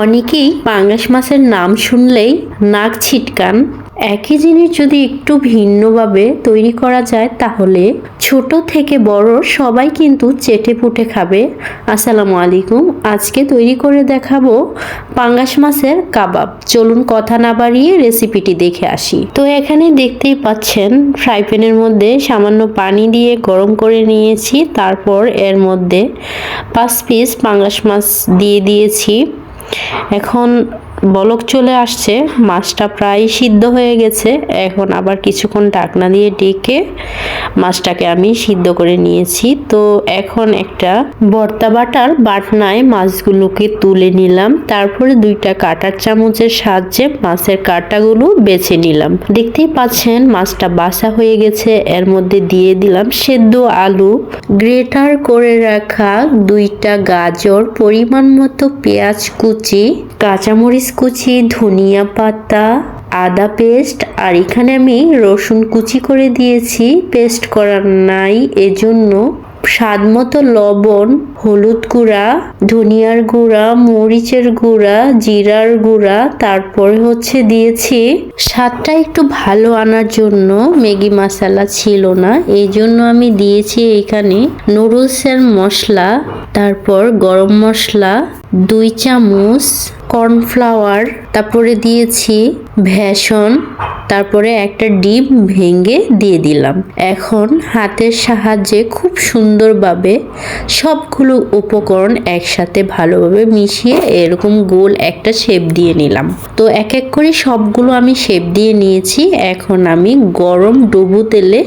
অনেকেই পাঙ্গাস মাছের নাম শুনলেই নাক ছিটকান। একই জিনিস যদি একটু ভিন্নভাবে তৈরি করা যায় তাহলে ছোট থেকে বড় সবাই কিন্তু চেটেপুটে খাবে। আসসালামু আলাইকুম, আজকে তৈরি করে দেখাবো পাঙ্গাস মাছের কাবাব। চলুন কথা না বাড়িয়ে রেসিপিটি দেখে আসি। তো এখানে দেখতেই পাচ্ছেন ফ্রাই প্যানের মধ্যে সামান্য পানি দিয়ে গরম করে নিয়েছি, তারপর এর মধ্যে 5 পিস পাঙ্গাস মাছ দিয়ে দিয়েছি। এখন বলক চলে আসছে, মাছটা প্রায় সিদ্ধ হয়ে গেছে। এখন আবার কিছুক্ষণ ঢাকনা দিয়ে ঢেকে মাছটাকে আমি সিদ্ধ করে নিয়েছি। তো এখন একটা ভর্তা বাটার বাটনায় মাছগুলোকে তুলে নিলাম, তারপরে 2টা কাঁটার চামচের সাহায্যে মাছের কাঁটাগুলো বেছে নিলাম। দেখতেই পাচ্ছেন মাছটা বাছা হয়ে গেছে। এর মধ্যে দিয়ে দিলাম সেদ্ধ আলু, গ্রেটার করে রাখা 2টা গাজর, পরিমাণ মতো পেঁয়াজ কুচি, কাঁচামরিচ কুচি, ধনিয়া পাতা, আদা পেস্ট, আর এখানে আমি রসুন কুচি করে দিয়েছি, পেস্ট করা নাই এজন্য। স্বাদ মতো লবণ, হলুদ গুঁড়া, ধনিয়ার গুঁড়া, মরিচের গুঁড়া, জিরার গুঁড়া, তারপরে দিয়েছি স্বাদটা একটু ভালো আনার জন্য ম্যাগি মশলা ছিল না, এই জন্য আমি দিয়েছি এখানে নুডলসের মশলা, তারপর গরম মশলা 2 চামচ, কর্নফ্লাওয়ার, তারপরে দিয়েছি বেসন, তারপরে একটা ডিম ভেঙে দিয়ে দিলাম। এখন হাতের সাহায্যে খুব সুন্দরভাবে সবগুলো উপকরণ একসাথে ভালোভাবে মিশিয়ে এরকম গোল একটা শেপ দিয়ে নিলাম। তো এক এক করে সবগুলো আমি শেপ দিয়ে নিয়েছি। এখন আমি গরম ডুবো তেলে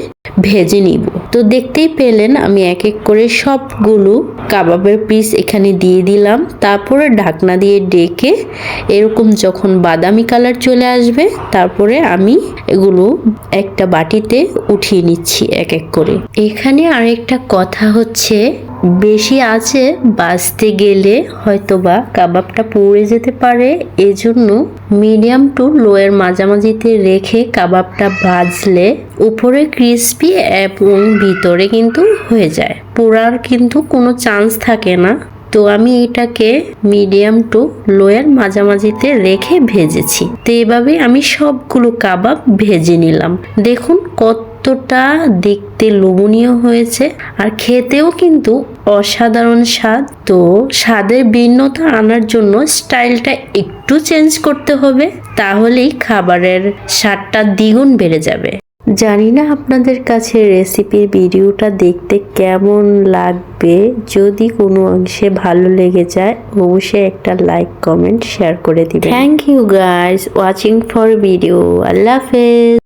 ভেজে নিব। তো দেখতেই পেলেন আমি এক এক করে সবগুলো কাবাবের পিস এখানে দিয়ে দিলাম, তারপরে ঢাকনা দিয়ে ঢেকে এরকম যখন বাদামি কালার চলে আসবে তারপরে আমি এগুলো একটা বাটিতে উঠিয়ে নিচ্ছি এক এক করে। এখানে আরেকটা কথা হচ্ছে, বেশি আঁচে ভাজতে গেলে হয়তোবা কাবাবটা পুড়ে যেতে পারে, এজন্য মিডিয়াম টু লো এর মাঝামাঝিতে রেখে কাবাবটা ভাজলে উপরে ক্রিস্পি এবং ভিতরে কিন্তু হয়ে যায়, পোড়ার কিন্তু কোনো চান্স থাকে না। তো আমি এটাকে মিডিয়াম টু লো এর মাঝামাঝিতে রেখে ভেজেছি। তো এভাবে আমি সবগুলো কাবাব ভেজে নিলাম। দেখুন কতটা দেখতে লোভনীয় হয়েছে, আর খেতেও কিন্তু অসাধারণ স্বাদ। তো স্বাদের ভিন্নতা আনার জন্য স্টাইলটা একটু চেঞ্জ করতে হবে, তাহলেই খাবারের স্বাদটা দ্বিগুণ বেড়ে যাবে। জানি না আপনাদের কাছে রেসিপির ভিডিওটা দেখতে কেমন লাগবে। যদি কোনো অংশে ভালো লেগে যায় অবশ্যই একটা লাইক, কমেন্ট, শেয়ার করে দিবেন। Thank you guys watching for video. আল্লাহ হাফেজ।